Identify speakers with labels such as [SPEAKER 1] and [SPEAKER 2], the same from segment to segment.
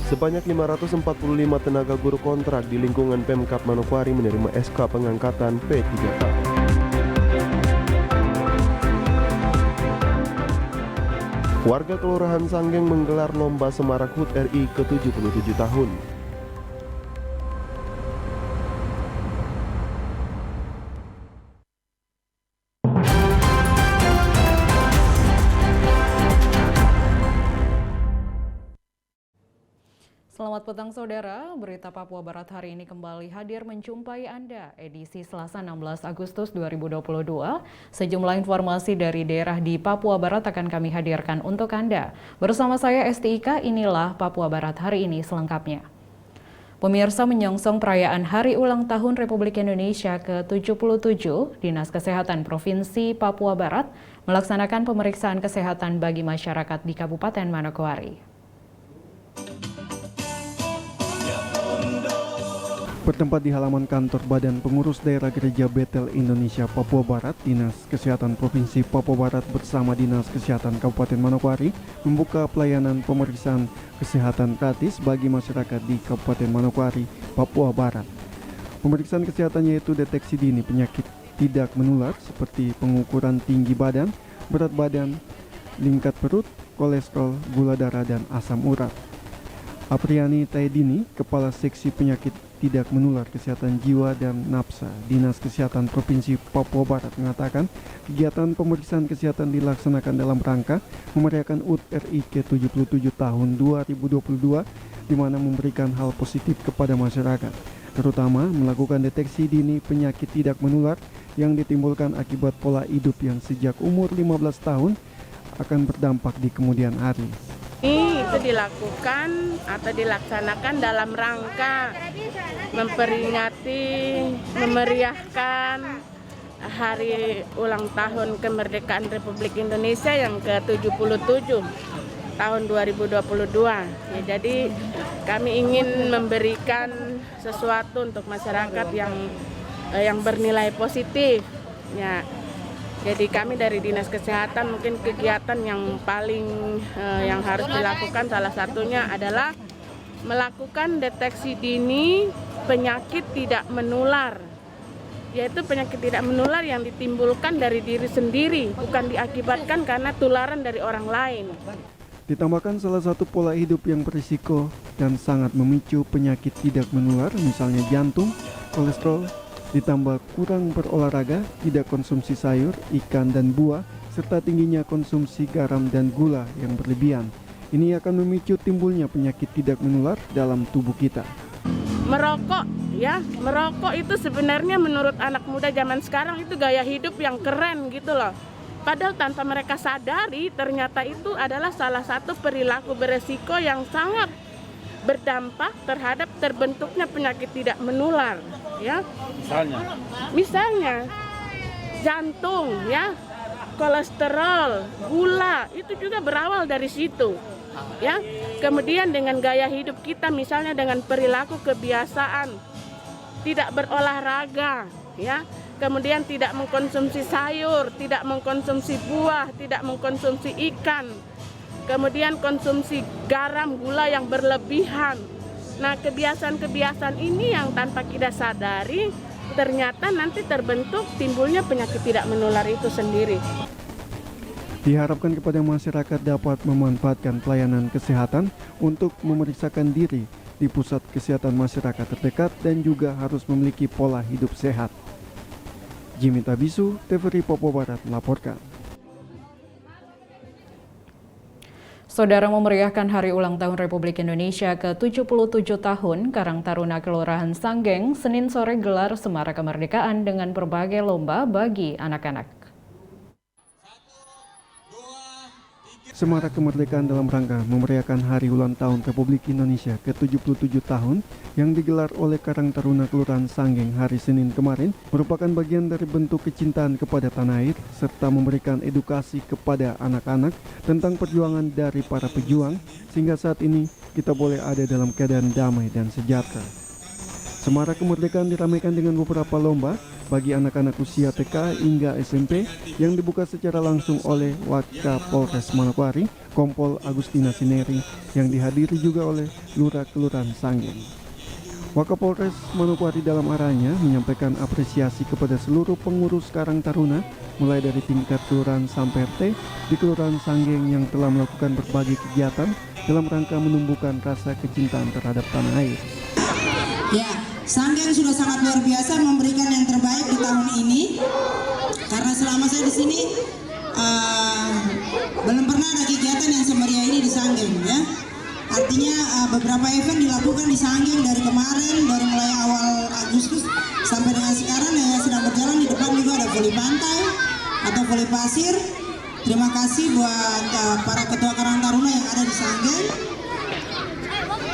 [SPEAKER 1] Sebanyak 545 tenaga guru kontrak di lingkungan Pemkab Manokwari menerima SK pengangkatan P3K. Warga Kelurahan Sanggeng menggelar lomba semarak HUT RI ke-77 tahun.
[SPEAKER 2] Selamat petang saudara, berita Papua Barat hari ini kembali hadir menjumpai Anda edisi Selasa 16 Agustus 2022. Sejumlah informasi dari daerah di Papua Barat akan kami hadirkan untuk Anda. Bersama saya Esti Ika, inilah Papua Barat hari ini selengkapnya. Pemirsa, menyongsong perayaan Hari Ulang Tahun Republik Indonesia ke-77, Dinas Kesehatan Provinsi Papua Barat melaksanakan pemeriksaan kesehatan bagi masyarakat di Kabupaten Manokwari.
[SPEAKER 3] Bertempat di halaman kantor Badan Pengurus Daerah Gereja Betel Indonesia Papua Barat, Dinas Kesehatan Provinsi Papua Barat bersama Dinas Kesehatan Kabupaten Manokwari membuka pelayanan pemeriksaan kesehatan gratis bagi masyarakat di Kabupaten Manokwari, Papua Barat. Pemeriksaan kesehatan yaitu deteksi dini penyakit tidak menular seperti pengukuran tinggi badan, berat badan, lingkar perut, kolesterol, gula darah, dan asam urat. Apriani Taedini, Kepala Seksi Penyakit Tidak Menular Kesehatan Jiwa dan Nafsa, Dinas Kesehatan Provinsi Papua Barat mengatakan kegiatan pemeriksaan kesehatan dilaksanakan dalam rangka memeriahkan HUT RI ke-77 tahun 2022, di mana memberikan hal positif kepada masyarakat, terutama melakukan deteksi dini penyakit tidak menular yang ditimbulkan akibat pola hidup yang sejak umur 15 tahun akan berdampak di kemudian hari.
[SPEAKER 4] Itu dilakukan atau dilaksanakan dalam rangka memperingati, memeriahkan Hari Ulang Tahun Kemerdekaan Republik Indonesia yang ke-77 tahun 2022. Ya, jadi kami ingin memberikan sesuatu untuk masyarakat yang bernilai positif. Ya. Jadi kami dari Dinas Kesehatan mungkin kegiatan yang paling yang harus dilakukan salah satunya adalah melakukan deteksi dini penyakit tidak menular. Yaitu penyakit tidak menular yang ditimbulkan dari diri sendiri, bukan diakibatkan karena tularan dari orang lain.
[SPEAKER 3] Ditambahkan salah satu pola hidup yang berisiko dan sangat memicu penyakit tidak menular, misalnya jantung, kolesterol, ditambah kurang berolahraga, tidak konsumsi sayur, ikan, dan buah, serta tingginya konsumsi garam dan gula yang berlebihan. Ini akan memicu timbulnya penyakit tidak menular dalam tubuh kita.
[SPEAKER 4] Merokok, ya, merokok itu sebenarnya menurut anak muda zaman sekarang itu gaya hidup yang keren gitu loh. Padahal tanpa mereka sadari, ternyata itu adalah salah satu perilaku beresiko yang sangat berdampak terhadap terbentuknya penyakit tidak menular. Ya, misalnya jantung, ya, kolesterol, gula, itu juga berawal dari situ, ya. Kemudian dengan gaya hidup kita, misalnya dengan perilaku kebiasaan tidak berolahraga, ya, kemudian tidak mengkonsumsi sayur, tidak mengkonsumsi buah, tidak mengkonsumsi ikan, kemudian konsumsi garam, gula yang berlebihan. Nah, kebiasaan-kebiasaan ini yang tanpa kita sadari ternyata nanti terbentuk timbulnya penyakit tidak menular itu sendiri.
[SPEAKER 3] Diharapkan kepada masyarakat dapat memanfaatkan pelayanan kesehatan untuk memeriksakan diri di pusat kesehatan masyarakat terdekat dan juga harus memiliki pola hidup sehat. Jimmy Tabisu, TVRI Papua Barat melaporkan.
[SPEAKER 2] Saudara, memeriahkan Hari Ulang Tahun Republik Indonesia ke-77 tahun, Karang Taruna Kelurahan Sanggeng, Senin sore gelar Semarak Kemerdekaan dengan berbagai lomba bagi anak-anak.
[SPEAKER 3] Semarak Kemerdekaan dalam rangka memeriahkan Hari Ulang Tahun Republik Indonesia ke-77 tahun yang digelar oleh Karang Taruna Kelurahan Sanggeng hari Senin kemarin merupakan bagian dari bentuk kecintaan kepada tanah air serta memberikan edukasi kepada anak-anak tentang perjuangan dari para pejuang sehingga saat ini kita boleh ada dalam keadaan damai dan sejahtera. Semarak Kemerdekaan diramaikan dengan beberapa lomba bagi anak-anak usia TK hingga SMP yang dibuka secara langsung oleh Wakapolres Manokwari, Kompol Agustina Sineri, yang dihadiri juga oleh Lurah Kelurahan Sanggeng. Wakapolres Manokwari dalam arahannya menyampaikan apresiasi kepada seluruh pengurus Karang Taruna, mulai dari tingkat kelurahan sampai RT di Kelurahan Sanggeng yang telah melakukan berbagai kegiatan dalam rangka menumbuhkan rasa kecintaan terhadap tanah air.
[SPEAKER 5] Ya, Sanggeng sudah sangat luar biasa memberikan yang terbaik di tahun ini, karena selama saya di sini belum pernah ada kegiatan yang semeriah ini di Sanggeng, ya. Artinya beberapa event dilakukan di Sanggeng dari kemarin, dari mulai awal Agustus sampai dengan sekarang yang sedang berjalan. Di depan juga ada voli pantai atau voli pasir. Terima kasih buat para ketua Karang Taruna yang ada di Sanggeng.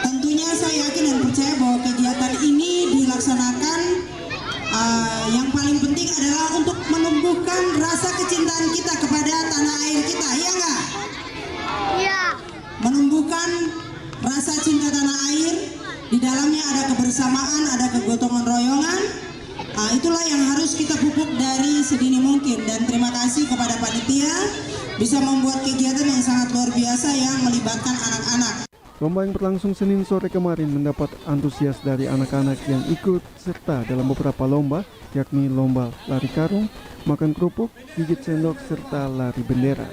[SPEAKER 5] Tentunya saya yakin dan percaya bahwa kegiatan ini dilaksanakan yang paling penting adalah untuk menumbuhkan rasa kecintaan kita kepada tanah air kita, iya nggak? Iya. Menumbuhkan rasa cinta tanah air, di dalamnya ada kebersamaan, ada kegotongan royongan. Itulah yang harus kita pupuk dari sedini mungkin, dan terima kasih kepada panitia bisa membuat kegiatan yang sangat luar biasa yang melibatkan anak-anak.
[SPEAKER 3] Lomba yang berlangsung Senin sore kemarin mendapat antusias dari anak-anak yang ikut serta dalam beberapa lomba, yakni lomba lari karung, makan kerupuk, gigit sendok, serta lari bendera.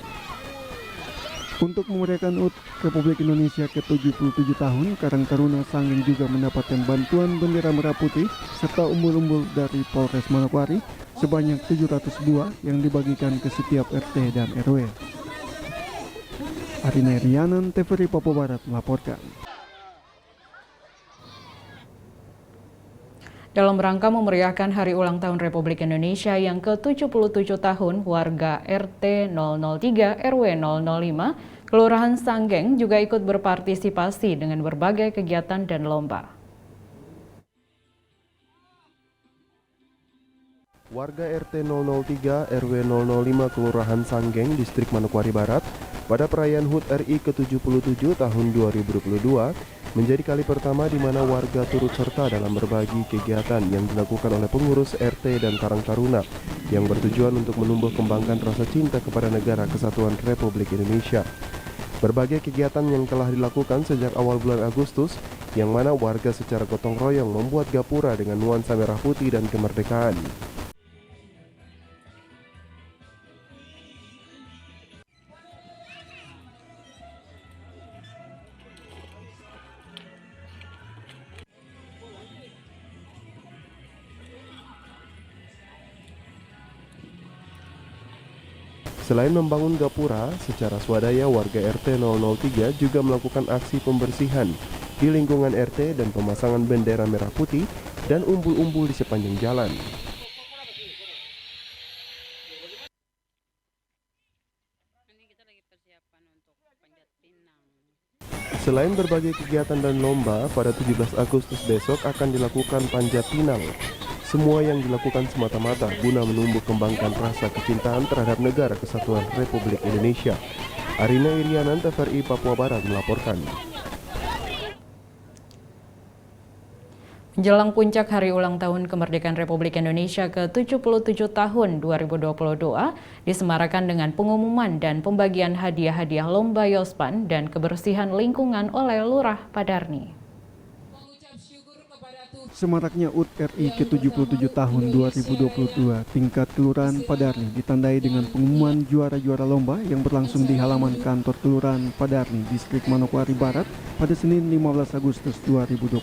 [SPEAKER 3] Untuk memeriahkan HUT Republik Indonesia ke-77 tahun, Karang Taruna Sanggeng juga mendapatkan bantuan bendera merah putih serta umbul-umbul dari Polres Manokwari sebanyak 700 buah yang dibagikan ke setiap RT dan RW. Arina Rianan, TVRI Papua Barat melaporkan.
[SPEAKER 2] Dalam rangka memeriahkan Hari Ulang Tahun Republik Indonesia yang ke-77 tahun, warga RT 003 RW 005 Kelurahan Sanggeng juga ikut berpartisipasi dengan berbagai kegiatan dan lomba.
[SPEAKER 1] Warga RT 003 RW 005 Kelurahan Sanggeng, Distrik Manokwari Barat, pada perayaan HUT RI ke-77 tahun 2022 menjadi kali pertama di mana warga turut serta dalam berbagi kegiatan yang dilakukan oleh pengurus RT dan Karang Taruna yang bertujuan untuk menumbuh kembangkan rasa cinta kepada Negara Kesatuan Republik Indonesia. Berbagai kegiatan yang telah dilakukan sejak awal bulan Agustus, yang mana warga secara gotong royong membuat gapura dengan nuansa merah putih dan kemerdekaan. Selain membangun gapura, secara swadaya warga RT 003 juga melakukan aksi pembersihan di lingkungan RT dan pemasangan bendera merah putih dan umbul-umbul di sepanjang jalan. Selain berbagai kegiatan dan lomba, pada 17 Agustus besok akan dilakukan Panjat Pinang. Semua yang dilakukan semata-mata guna menumbuh kembangkan rasa kecintaan terhadap Negara Kesatuan Republik Indonesia. Arina Irianan, TVRI Papua Barat melaporkan.
[SPEAKER 2] Menjelang puncak Hari Ulang Tahun Kemerdekaan Republik Indonesia ke-77 tahun 2022, disemarakan dengan pengumuman dan pembagian hadiah-hadiah lomba Yospan dan kebersihan lingkungan oleh Lurah Padarni.
[SPEAKER 3] Semaraknya HUT RI ke-77 tahun 2022 tingkat Kelurahan Padarni ditandai dengan pengumuman juara-juara lomba yang berlangsung di halaman kantor Kelurahan Padarni, Distrik Manokwari Barat pada Senin 15 Agustus 2022.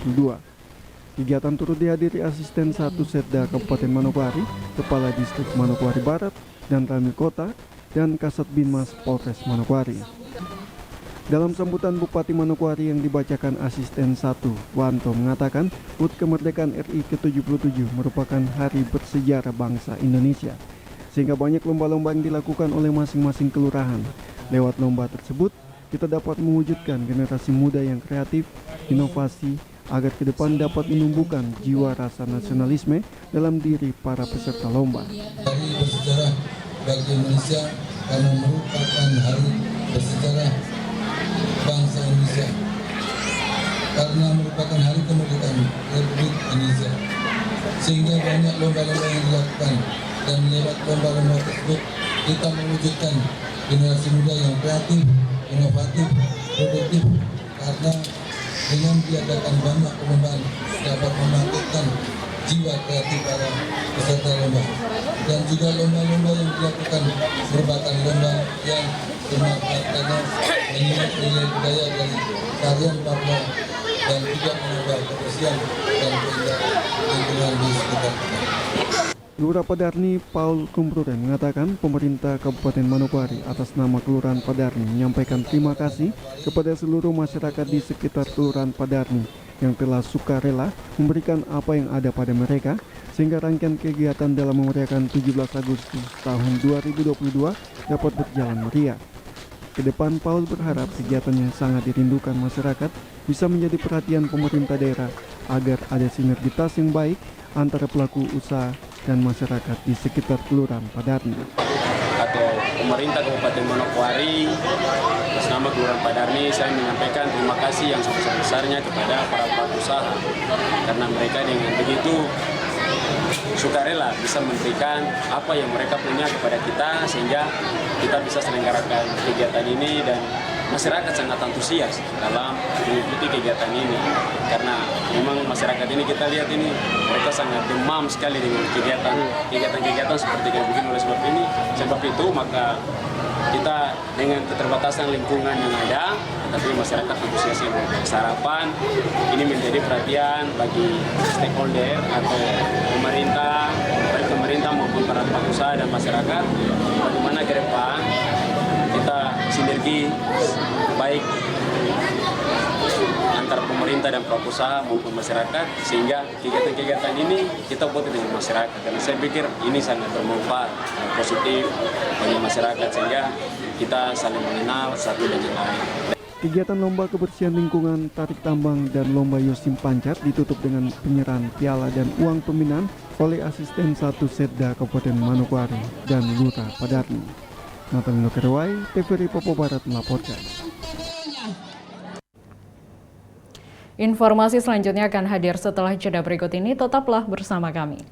[SPEAKER 3] Kegiatan turut dihadiri Asisten 1 Setda Kabupaten Manokwari, Kepala Distrik Manokwari Barat, dan Ramil Kota, dan Kasat Binmas Polres Manokwari. Dalam sambutan Bupati Manokwari yang dibacakan Asisten 1, Wanto mengatakan HUT Kemerdekaan RI ke-77 merupakan hari bersejarah bangsa Indonesia, sehingga banyak lomba-lomba yang dilakukan oleh masing-masing kelurahan. Lewat lomba tersebut, kita dapat mewujudkan generasi muda yang kreatif, inovasi, agar ke depan dapat menumbuhkan jiwa rasa nasionalisme dalam diri para peserta lomba.
[SPEAKER 6] Hari bersejarah bagi Indonesia karena merupakan hari bersejarah bangsa Indonesia, karena merupakan hari kemerdekaan Republik Indonesia. sehingga banyak lomba-lomba yang dilakukan, dan lewat lomba-lomba tersebut kita mewujudkan generasi muda yang kreatif, inovatif, produktif, karena dengan diadakan banyak perlombaan dapat membangkitkan jiwa kreatif para peserta lomba. Dan juga lomba-lomba yang dilakukan merupakan lomba yang bermanfaat karena mengingat nilai budaya dari tarian Papua dan juga menambah kebersihan dan keindahan lingkungan di sekitar kita.
[SPEAKER 3] Lurah Padarni Paul Kumpruren mengatakan pemerintah Kabupaten Manokwari atas nama Kelurahan Padarni menyampaikan terima kasih kepada seluruh masyarakat di sekitar Kelurahan Padarni yang telah sukarela memberikan apa yang ada pada mereka sehingga rangkaian kegiatan dalam memeriahkan 17 Agustus tahun 2022 dapat berjalan meriah. Kedepan Paul berharap kegiatan yang sangat dirindukan masyarakat bisa menjadi perhatian pemerintah daerah agar ada sinergitas yang baik antara pelaku usaha dan masyarakat di sekitar Kelurahan Padarni.
[SPEAKER 7] Atau pemerintah Kabupaten Manokwari atas nama Kelurahan Padarni, saya menyampaikan terima kasih yang sebesar-besarnya kepada para pelaku usaha karena mereka dengan begitu sukarela bisa memberikan apa yang mereka punya kepada kita sehingga kita bisa selenggarakan kegiatan ini, dan masyarakat sangat antusias dalam mengikuti kegiatan ini karena memang masyarakat ini kita lihat ini mereka sangat demam sekali dengan kegiatan seperti yang begini. Oleh sebab itu maka kita dengan keterbatasan lingkungan yang ada, tapi masyarakat antusias yang sarapan ini menjadi perhatian bagi stakeholder atau pemerintah, baik pemerintah maupun para pelaku usaha dan masyarakat, bagaimana ke depan kita sinergi baik antara pemerintah dan pelaku usaha maupun masyarakat sehingga kegiatan-kegiatan ini kita buat dengan masyarakat, karena saya pikir ini sangat bermanfaat dan positif bagi masyarakat sehingga kita saling mengenal satu dengan lain.
[SPEAKER 3] Kegiatan lomba kebersihan lingkungan, tarik tambang, dan lomba Yosim Pancat ditutup dengan penyerahan piala dan uang pembinaan oleh asisten 1 Setda Kabupaten Manokwari dan Lurah Padarni. Natalino Kerwai, TVRI Papua Barat melaporkan.
[SPEAKER 2] Informasi selanjutnya akan hadir setelah jeda berikut ini, tetaplah bersama kami.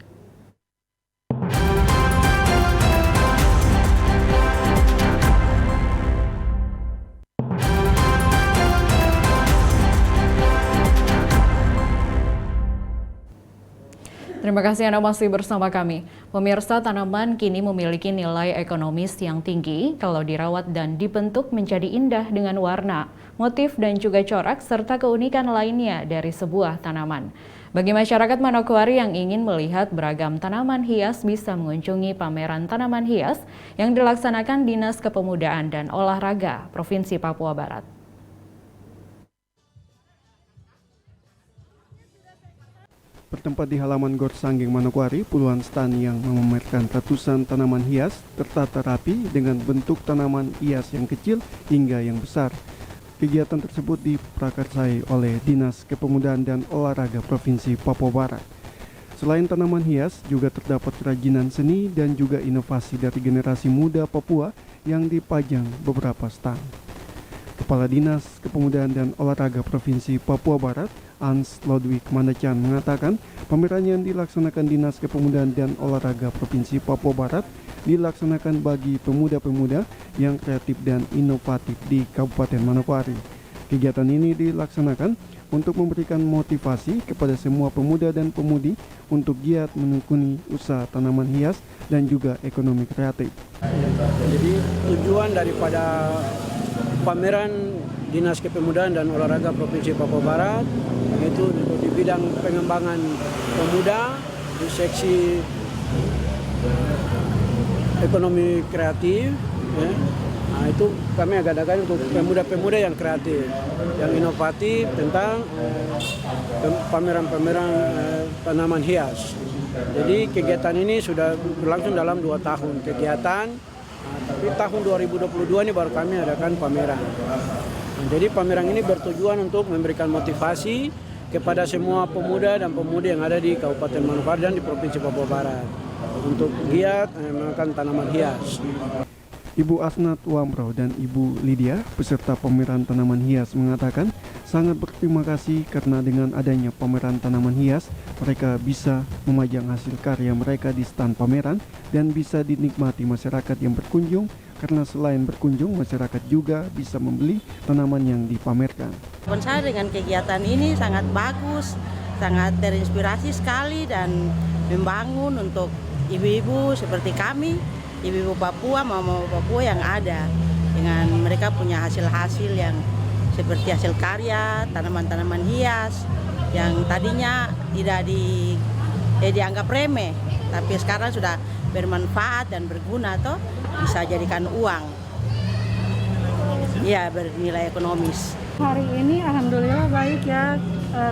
[SPEAKER 2] Terima kasih Anda masih bersama kami. Pemirsa, tanaman kini memiliki nilai ekonomis yang tinggi kalau dirawat dan dibentuk menjadi indah dengan warna, motif dan juga corak serta keunikan lainnya dari sebuah tanaman. Bagi masyarakat Manokwari yang ingin melihat beragam tanaman hias bisa mengunjungi pameran tanaman hias yang dilaksanakan Dinas Kepemudaan dan Olahraga Provinsi Papua Barat.
[SPEAKER 3] Bertempat di halaman Gor Sanggeng Manokwari, puluhan stand yang memamerkan ratusan tanaman hias tertata rapi dengan bentuk tanaman hias yang kecil hingga yang besar. Kegiatan tersebut diprakarsai oleh Dinas Kepemudaan dan Olahraga Provinsi Papua Barat. Selain tanaman hias, juga terdapat kerajinan seni dan juga inovasi dari generasi muda Papua yang dipajang beberapa stand. Kepala Dinas Kepemudaan dan Olahraga Provinsi Papua Barat, Ans Lodwig Mandacan mengatakan pameran yang dilaksanakan Dinas Kepemudaan dan Olahraga Provinsi Papua Barat dilaksanakan bagi pemuda-pemuda yang kreatif dan inovatif di Kabupaten Manokwari. Kegiatan ini dilaksanakan untuk memberikan motivasi kepada semua pemuda dan pemudi untuk giat menekuni usaha tanaman hias dan juga ekonomi kreatif.
[SPEAKER 8] Jadi tujuan daripada pameran Dinas Kepemudaan dan Olahraga Provinsi Papua Barat yaitu di bidang pengembangan pemuda di seksi ekonomi kreatif. Nah, itu kami adakan untuk pemuda-pemuda yang kreatif, yang inovatif tentang pameran-pameran tanaman hias. Jadi kegiatan ini sudah berlangsung dalam 2 tahun kegiatan. Tapi tahun 2022 ini baru kami adakan pameran. Jadi pameran ini bertujuan untuk memberikan motivasi kepada semua pemuda dan pemudi yang ada di Kabupaten Manokwari dan di Provinsi Papua Barat untuk giat menggunakan tanaman hias.
[SPEAKER 3] Ibu Asnat Wamro dan Ibu Lydia, peserta pameran tanaman hias, mengatakan sangat berterima kasih karena dengan adanya pameran tanaman hias, mereka bisa memajang hasil karya mereka di stand pameran dan bisa dinikmati masyarakat yang berkunjung, karena selain berkunjung, masyarakat juga bisa membeli tanaman yang dipamerkan.
[SPEAKER 9] Saya dengan kegiatan ini sangat bagus, sangat terinspirasi sekali dan membangun untuk ibu-ibu seperti kami, ibu-ibu Papua, mama Papua yang ada. Dengan mereka punya hasil-hasil yang seperti hasil karya, tanaman-tanaman hias yang tadinya tidak dianggap remeh, tapi sekarang sudah bermanfaat dan berguna toh, bisa jadikan uang. Ya, bernilai ekonomis.
[SPEAKER 10] Hari ini alhamdulillah baik ya,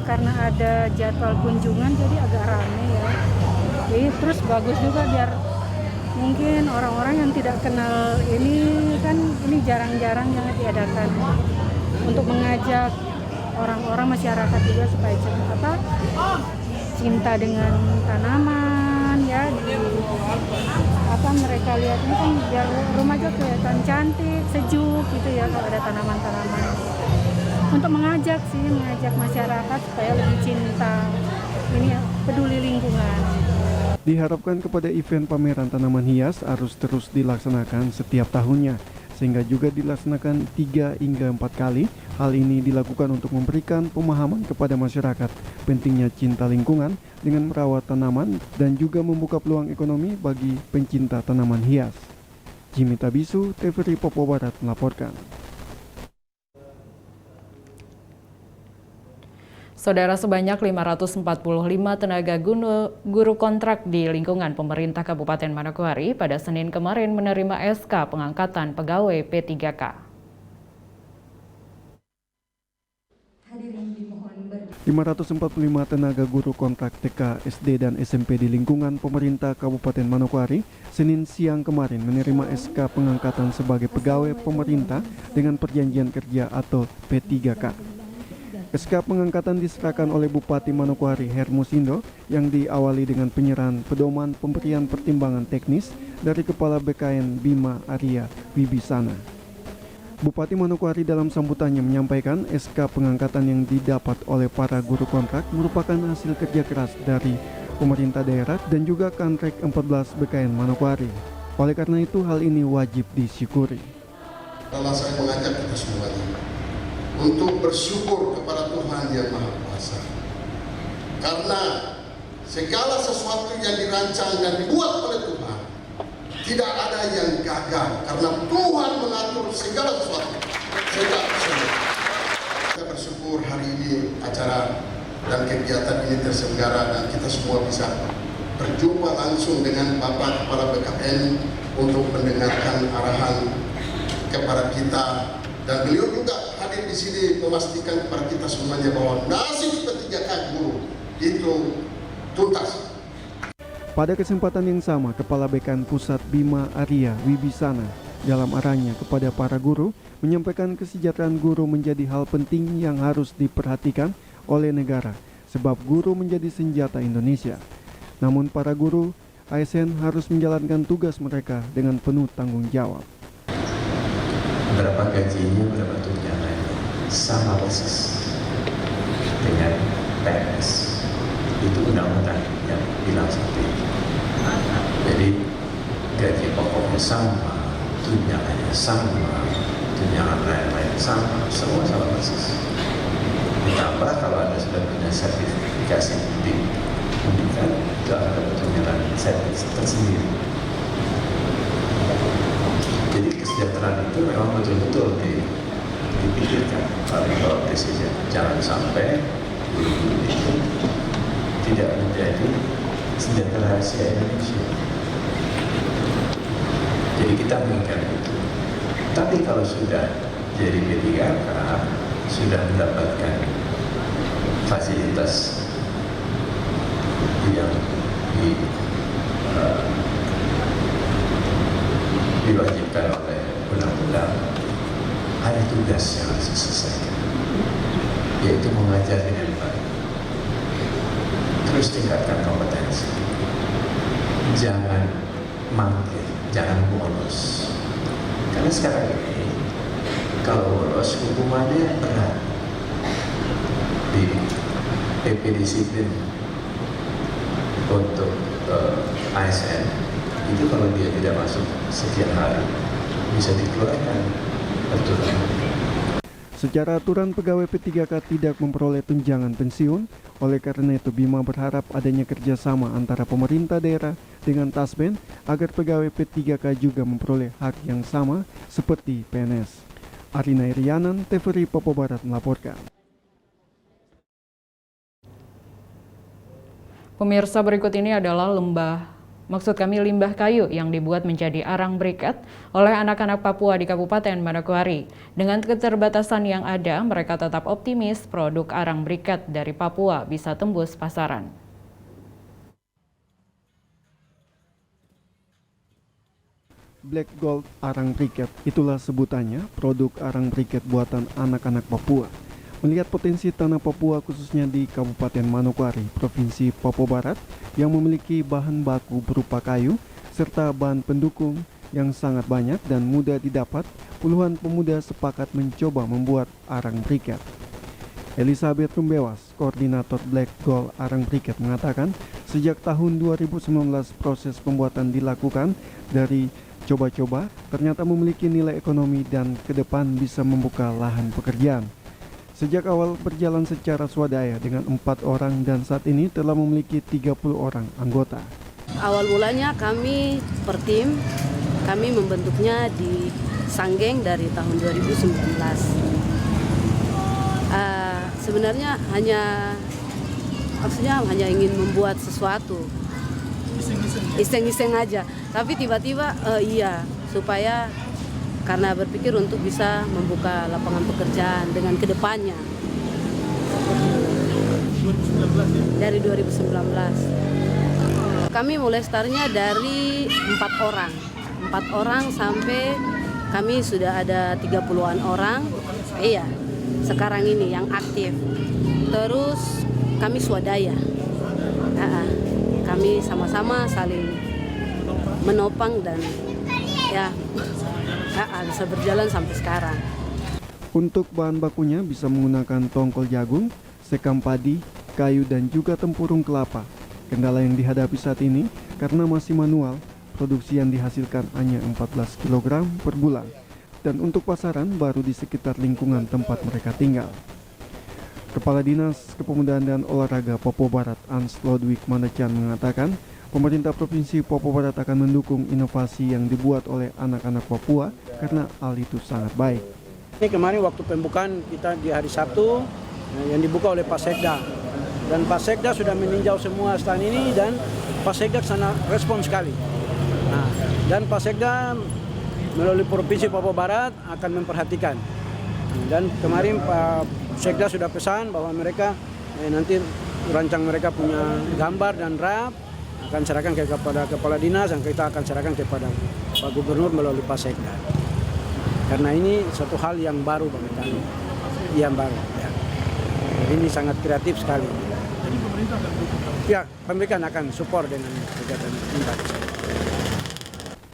[SPEAKER 10] karena ada jadwal kunjungan jadi agak rame ya. Jadi terus bagus juga biar mungkin orang-orang yang tidak kenal ini kan ini jarang-jarang yang diadakan untuk mengajak orang-orang masyarakat juga supaya cinta dengan tanaman ya, mereka lihat ini kan biar rumah juga kelihatan cantik, sejuk gitu ya kalau ada tanaman-tanaman. Untuk mengajak masyarakat supaya lebih cinta ini ya, peduli lingkungan.
[SPEAKER 3] Diharapkan kepada event pameran tanaman hias harus terus dilaksanakan setiap tahunnya, sehingga juga dilaksanakan 3 hingga 4 kali. Hal ini dilakukan untuk memberikan pemahaman kepada masyarakat pentingnya cinta lingkungan dengan merawat tanaman dan juga membuka peluang ekonomi bagi pencinta tanaman hias. Jimmy Tabisu, TVRI Papua Barat melaporkan.
[SPEAKER 2] Saudara, sebanyak 545 tenaga guru kontrak di lingkungan pemerintah Kabupaten Manokwari pada Senin kemarin menerima SK pengangkatan pegawai P3K.
[SPEAKER 3] 545 tenaga guru kontrak TK, SD, dan SMP di lingkungan pemerintah Kabupaten Manokwari Senin siang kemarin menerima SK pengangkatan sebagai pegawai pemerintah dengan perjanjian kerja atau P3K. SK pengangkatan diserahkan oleh Bupati Manokwari Hermosindo yang diawali dengan penyerahan pedoman pemberian pertimbangan teknis dari Kepala BKN Bima Arya Wibisana. Bupati Manokwari dalam sambutannya menyampaikan SK pengangkatan yang didapat oleh para guru kontrak merupakan hasil kerja keras dari pemerintah daerah dan juga Kanrek 14 BKN Manokwari. Oleh karena itu hal ini wajib disyukuri.
[SPEAKER 11] Kalau saya mengajak kita semuanya untuk bersyukur kepada Tuhan Yang Maha Kuasa, karena segala sesuatu yang dirancang dan dibuat oleh Tuhan tidak ada yang gagal, karena Tuhan mengatur segala sesuatu. Kita bersyukur hari ini acara dan kegiatan ini terselenggara dan kita semua bisa berjumpa langsung dengan Bapak Kepala BKN untuk mendengarkan arahan kepada kita, dan beliau juga hadir di sini memastikan kepada kita semuanya bahwa nasib P3K guru itu tuntas.
[SPEAKER 3] Pada kesempatan yang sama, Kepala BKN Pusat Bima Arya Wibisana dalam arahannya kepada para guru menyampaikan kesejahteraan guru menjadi hal penting yang harus diperhatikan oleh negara, sebab guru menjadi senjata Indonesia. Namun para guru ASN harus menjalankan tugas mereka dengan penuh tanggung jawab.
[SPEAKER 12] Berapa gajinya, berapa tunjangannya, sama persis dengan PNS. Itu undang-undang yang bilang seperti itu. Jadi gaji pokoknya sama, tunjangannya sama, tunjangan lain-lain sama, semua sama persis. Ditambah kalau Anda sudah punya sertifikasi pendidikan, itu ada tunjangan sertifikasi tersendiri. Jadi kesejahteraan itu memang betul-betul dipikirkan kalau presiden. Jangan sampai guru-guru itu tidak menjadi senjata rahasia Indonesia. Jadi kita menginginkan itu. Tapi kalau sudah jadi P3K, sudah mendapatkan fasilitas yang diwajibkan oleh undang-undang, ada tugas yang harus diselesaikan, yaitu mengajar dengan baik. Terus tingkatkan kompetensi, jangan mangkir, jangan bolos. Karena sekarang ini kalau bolos hukumannya berat. di PP disiplin untuk ASN itu kalau dia tidak masuk sekian hari bisa dikeluarkan aturan.
[SPEAKER 3] Secara aturan pegawai P3K tidak memperoleh tunjangan pensiun, oleh karena itu Bima berharap adanya kerjasama antara pemerintah daerah dengan Taspen agar pegawai P3K juga memperoleh hak yang sama seperti PNS. Arina Irianan, TVRI Papua Barat melaporkan.
[SPEAKER 2] Pemirsa, berikut ini adalah limbah kayu yang dibuat menjadi arang briket oleh anak-anak Papua di Kabupaten Manokwari. Dengan keterbatasan yang ada, mereka tetap optimis produk arang briket dari Papua bisa tembus pasaran.
[SPEAKER 3] Black Gold arang briket, itulah sebutannya, produk arang briket buatan anak-anak Papua. Melihat potensi tanah Papua khususnya di Kabupaten Manokwari, Provinsi Papua Barat yang memiliki bahan baku berupa kayu serta bahan pendukung yang sangat banyak dan mudah didapat, puluhan pemuda sepakat mencoba membuat arang briket. Elizabeth Rumbewas, koordinator Black Gold arang briket mengatakan, sejak tahun 2019 proses pembuatan dilakukan dari coba-coba ternyata memiliki nilai ekonomi dan ke depan bisa membuka lahan pekerjaan. Sejak awal berjalan secara swadaya dengan 4 orang dan saat ini telah memiliki 30 orang anggota.
[SPEAKER 13] Awal mulanya kami per tim, kami membentuknya di Sanggeng dari tahun 2019. Sebenarnya hanya ingin membuat sesuatu, iseng-iseng aja. Tapi tiba-tiba supaya karena berpikir untuk bisa membuka lapangan pekerjaan dengan kedepannya. Dari 2019. Kami mulai startnya dari 4 orang sampai kami sudah ada 30-an orang. Iya, sekarang ini yang aktif. Terus kami swadaya. Kami sama-sama saling menopang dan bisa berjalan sampai sekarang.
[SPEAKER 3] Untuk bahan bakunya bisa menggunakan tongkol jagung, sekam padi, kayu dan juga tempurung kelapa. Kendala yang dihadapi saat ini karena masih manual, produksi yang dihasilkan hanya 14 kg per bulan. Dan untuk pasaran baru di sekitar lingkungan tempat mereka tinggal. Kepala Dinas Kepemudaan dan Olahraga Papua Barat Ans Lodwig Mandacan mengatakan, pemerintah Provinsi Papua Barat akan mendukung inovasi yang dibuat oleh anak-anak Papua karena hal itu sangat baik.
[SPEAKER 8] Ini kemarin waktu pembukaan kita di hari Sabtu yang dibuka oleh Pak Sekda. Dan Pak Sekda sudah meninjau semua stand ini dan Pak Sekda sangat respon sekali. Dan Pak Sekda melalui Provinsi Papua Barat akan memperhatikan. Dan kemarin Pak Sekda sudah pesan bahwa mereka nanti rancang mereka punya gambar dan draft akan serahkan kepada kepala dinas dan kita akan serahkan kepada Pak Gubernur melalui Pak Sekda. Karena ini satu hal yang baru bagi kami, yang baru. Ya. Ini sangat kreatif sekali. Jadi pemerintah akan pemerintah akan support dengan kegiatan ini.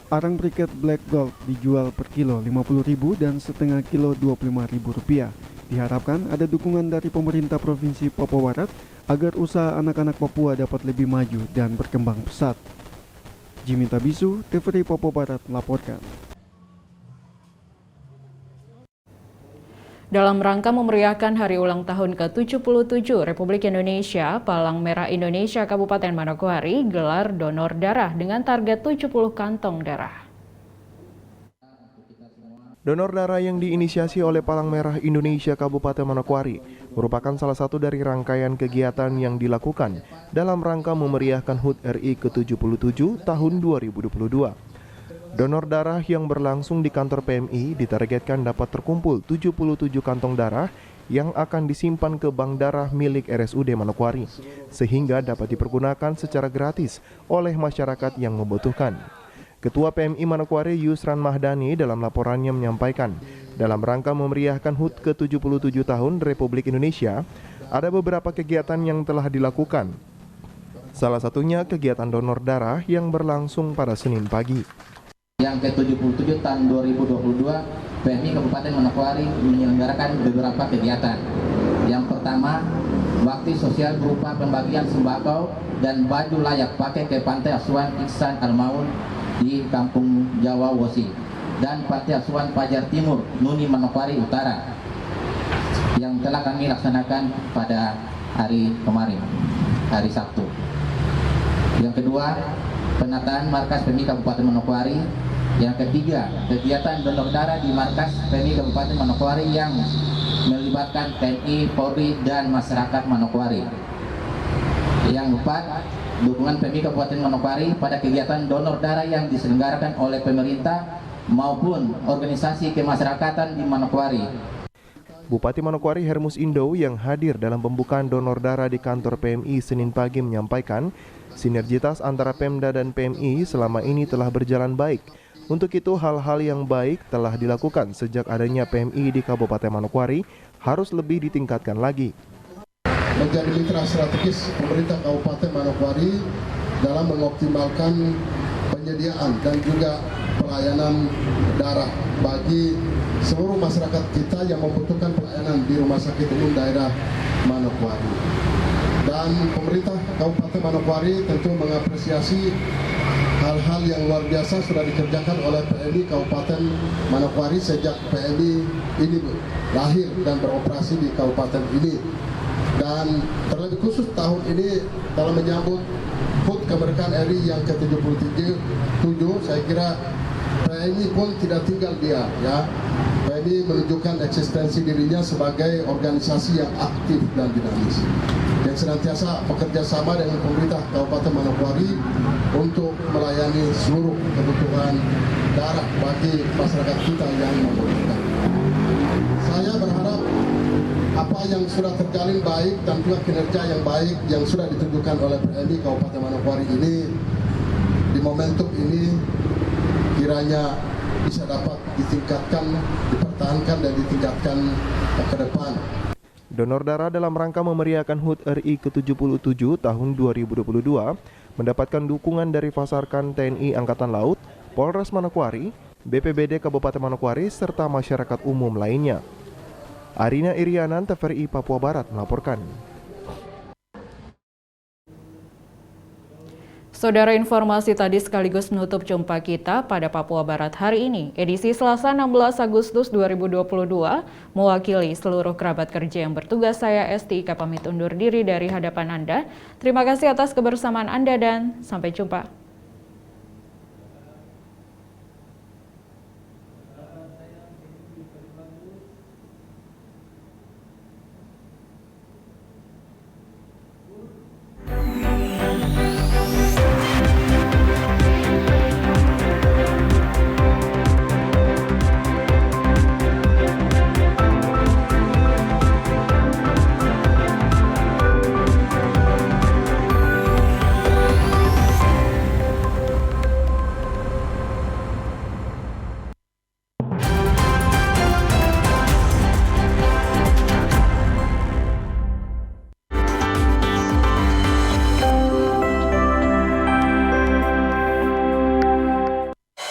[SPEAKER 3] Arang briket Black Gold dijual per kilo Rp50.000 dan setengah kilo Rp25.000. Diharapkan ada dukungan dari pemerintah Provinsi Papua Barat agar usaha anak-anak Papua dapat lebih maju dan berkembang pesat. Jimmy Tabisu, TVRI Papua Barat melaporkan.
[SPEAKER 2] Dalam rangka memeriahkan hari ulang tahun ke-77 Republik Indonesia, Palang Merah Indonesia Kabupaten Manokwari gelar donor darah dengan target 70 kantong darah.
[SPEAKER 1] Donor darah yang diinisiasi oleh Palang Merah Indonesia Kabupaten Manokwari merupakan salah satu dari rangkaian kegiatan yang dilakukan dalam rangka memeriahkan HUT RI ke-77 tahun 2022. Donor darah yang berlangsung di kantor PMI ditargetkan dapat terkumpul 77 kantong darah yang akan disimpan ke bank darah milik RSUD Manokwari, sehingga dapat dipergunakan secara gratis oleh masyarakat yang membutuhkan. Ketua PMI Manokwari Yusran Mahdani dalam laporannya menyampaikan, dalam rangka memeriahkan HUT ke-77 tahun Republik Indonesia, ada beberapa kegiatan yang telah dilakukan. Salah satunya kegiatan donor darah yang berlangsung pada Senin pagi.
[SPEAKER 14] Yang ke-77 tahun 2022, PMI Kabupaten Manokwari menyelenggarakan beberapa kegiatan. Yang pertama, bakti sosial berupa pembagian sembako dan baju layak pakai ke Panti Asuhan Ihsan Al-Maun di Kampung Jawa Wosi dan Panti Asuhan Pajar Timur Nuni Manokwari Utara yang telah kami laksanakan pada hari kemarin, hari Sabtu. Yang kedua, penataan markas PMI Kabupaten Manokwari. Yang ketiga, kegiatan donor darah di markas PMI Kabupaten Manokwari yang melibatkan TNI, Polri, dan masyarakat Manokwari. Yang keempat, dukungan PMI Kabupaten Manokwari pada kegiatan donor darah yang diselenggarakan oleh pemerintah maupun organisasi kemasyarakatan di Manokwari.
[SPEAKER 1] Bupati Manokwari Hermus Indo yang hadir dalam pembukaan donor darah di kantor PMI Senin pagi menyampaikan sinergitas antara Pemda dan PMI selama ini telah berjalan baik. Untuk itu hal-hal yang baik telah dilakukan sejak adanya PMI di Kabupaten Manokwari harus lebih ditingkatkan lagi.
[SPEAKER 11] Menjadi mitra strategis pemerintah Kabupaten Manokwari dalam mengoptimalkan penyediaan dan juga pelayanan darah bagi seluruh masyarakat kita yang membutuhkan pelayanan di Rumah Sakit Umum Daerah Manokwari. Dan pemerintah Kabupaten Manokwari tentu mengapresiasi hal-hal yang luar biasa sudah dikerjakan oleh PMI Kabupaten Manokwari sejak PMI ini lahir dan beroperasi di kabupaten ini. Dan terlebih khusus tahun ini dalam menyambut HUT kemerdekaan RI yang ke-77, saya kira PMI pun tidak tinggal dia, ya. PMI menunjukkan eksistensi dirinya sebagai organisasi yang aktif dan dinamis, yang senantiasa bekerja sama dengan pemerintah Kabupaten Manokwari untuk melayani seluruh kebutuhan darah bagi masyarakat kita yang membutuhkan. Saya berharap apa yang sudah terjalin baik dan juga kinerja yang baik yang sudah ditunjukkan oleh PMI Kabupaten Manokwari ini di momentum ini kiranya bisa dapat ditingkatkan, dipertahankan dan ditingkatkan ke depan.
[SPEAKER 1] Donor darah dalam rangka memeriahkan HUT RI ke-77 tahun 2022 mendapatkan dukungan dari Fasarkan TNI Angkatan Laut, Polres Manokwari, BPBD Kabupaten Manokwari, serta masyarakat umum lainnya. Arina Irianan, TVRI Papua Barat melaporkan.
[SPEAKER 2] Saudara, informasi tadi sekaligus menutup jumpa kita pada Papua Barat hari ini, edisi Selasa 16 Agustus 2022. Mewakili seluruh kerabat kerja yang bertugas, saya Esti Ika pamit undur diri dari hadapan Anda. Terima kasih atas kebersamaan Anda dan sampai jumpa.